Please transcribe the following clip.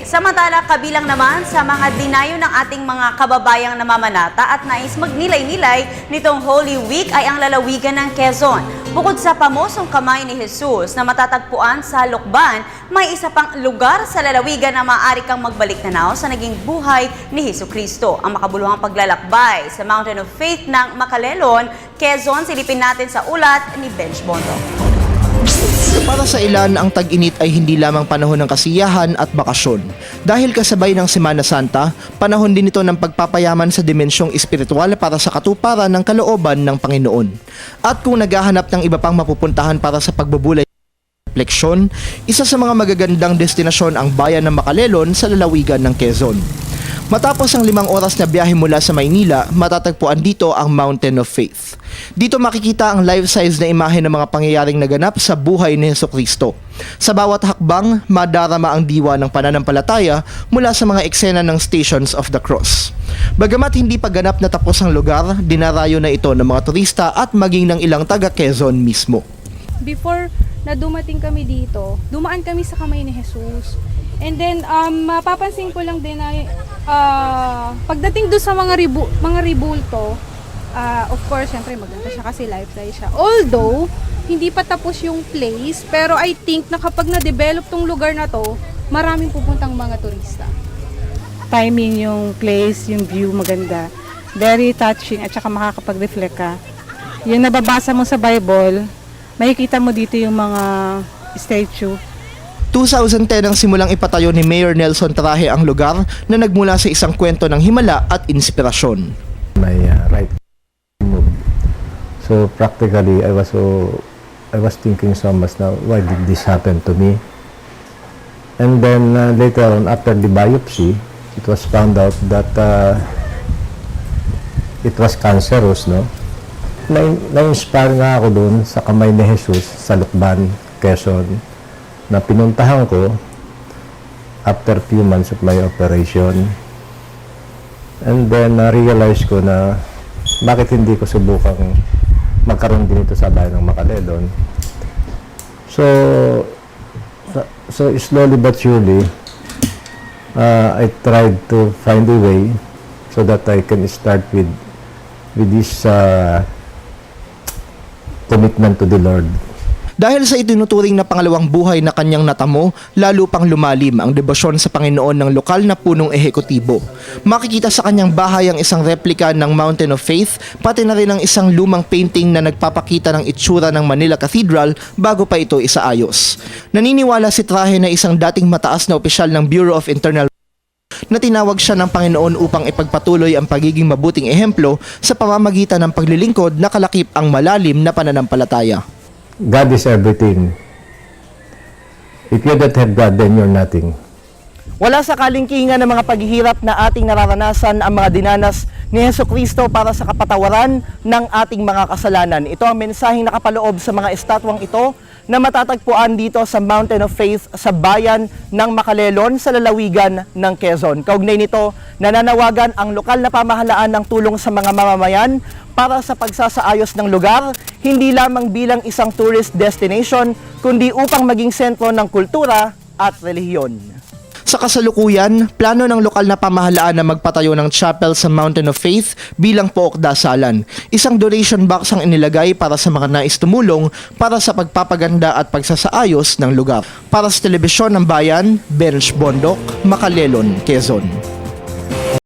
Samantala, kabilang naman sa mga dinayo ng ating mga kababayang namamanata at nais magnilay-nilay nitong Holy Week ay ang lalawigan ng Quezon. Bukod sa pamosong kamay ni Jesus na matatagpuan sa Lukban, may isa pang lugar sa lalawigan na maaari kang magbalik-tanaw sa naging buhay ni Jesucristo. Ang makabuluhang paglalakbay sa Mountain of Faith ng Macalelon, Quezon, silipin natin sa ulat ni Benj Bondo. Para sa ilan, ang tag-init ay hindi lamang panahon ng kasiyahan at bakasyon. Dahil kasabay ng Semana Santa, panahon din ito ng pagpapayaman sa dimensyong espiritual para sa katuparan ng kalooban ng Panginoon. At kung naghahanap ng iba pang mapupuntahan para sa pagbubulay refleksyon, isa sa mga magagandang destinasyon ang bayan ng Macalelon sa lalawigan ng Quezon. Matapos ang 5 oras na biyahe mula sa Maynila, matatagpuan dito ang Mountain of Faith. Dito makikita ang life-size na imahe ng mga pangyayaring naganap sa buhay ni Jesucristo. Sa bawat hakbang, madarama ang diwa ng pananampalataya mula sa mga eksena ng Stations of the Cross. Bagamat hindi pa ganap na tapos ang lugar, dinarayo na ito ng mga turista at maging ng ilang taga Quezon mismo. Before na dumating kami dito, dumaan kami sa kamay ni Jesus. And then, mapapansin ko lang din na pagdating doon sa mga ribulto, of course, syempre maganda siya kasi life-size siya. Although, hindi pa tapos yung place, pero I think na kapag na-develop tong lugar na to, maraming pupuntang mga turista. Timing yung place, yung view maganda. Very touching at saka makakapag-reflect ka. Yung nababasa mo sa Bible, makikita mo dito yung mga statue. 2010 ang simulang ipatayo ni Mayor Nelson Traje ang lugar na nagmula sa isang kwento ng himala at inspirasyon. My right move. So practically I was thinking so much now, why did this happen to me? And then later on, after the biopsy, it was found out that it was cancerous, no? Na-inspire nga ako doon sa kamay ni Jesus sa Lukban, Quezon, na pinuntahan ko after few months of my operation. And then na-realize ko na bakit hindi ko subukang magkaroon din ito sa bayan ng Macalelon. So slowly but surely, I tried to find a way so that I can start with this commitment to the Lord. Dahil sa itinuturing na pangalawang buhay na kanyang natamo, lalo pang lumalim ang debosyon sa Panginoon ng lokal na punong ehekutibo. Makikita sa kanyang bahay ang isang replika ng Mountain of Faith, pati na rin ang isang lumang painting na nagpapakita ng itsura ng Manila Cathedral bago pa ito isaayos. Naniniwala si Traje na isang dating mataas na opisyal ng Bureau of Internal na tinawag siya ng Panginoon upang ipagpatuloy ang pagiging mabuting ehemplo sa pamamagitan ng paglilingkod na kalakip ang malalim na pananampalataya. God is everything. If you don't have God, then you're nothing. Wala sa kalingkingan ng mga paghihirap na ating nararanasan ang mga dinanas ni Jesucristo para sa kapatawaran ng ating mga kasalanan. Ito ang mensaheng nakapaloob sa mga estatwang ito na matatagpuan dito sa Mountain of Faith sa bayan ng Macalelon sa lalawigan ng Quezon. Kaugnay nito, nananawagan ang lokal na pamahalaan ng tulong sa mga mamamayan para sa pagsasaayos ng lugar, hindi lamang bilang isang tourist destination, kundi upang maging sentro ng kultura at relihiyon. Sa kasalukuyan, plano ng lokal na pamahalaan na magpatayo ng chapel sa Mountain of Faith bilang pook dasalan. Isang donation box ang inilagay para sa mga nais tumulong para sa pagpapaganda at pagsasaayos ng lugar. Para sa Telebisyon ng Bayan, Benj Bondok, Macalelon, Quezon.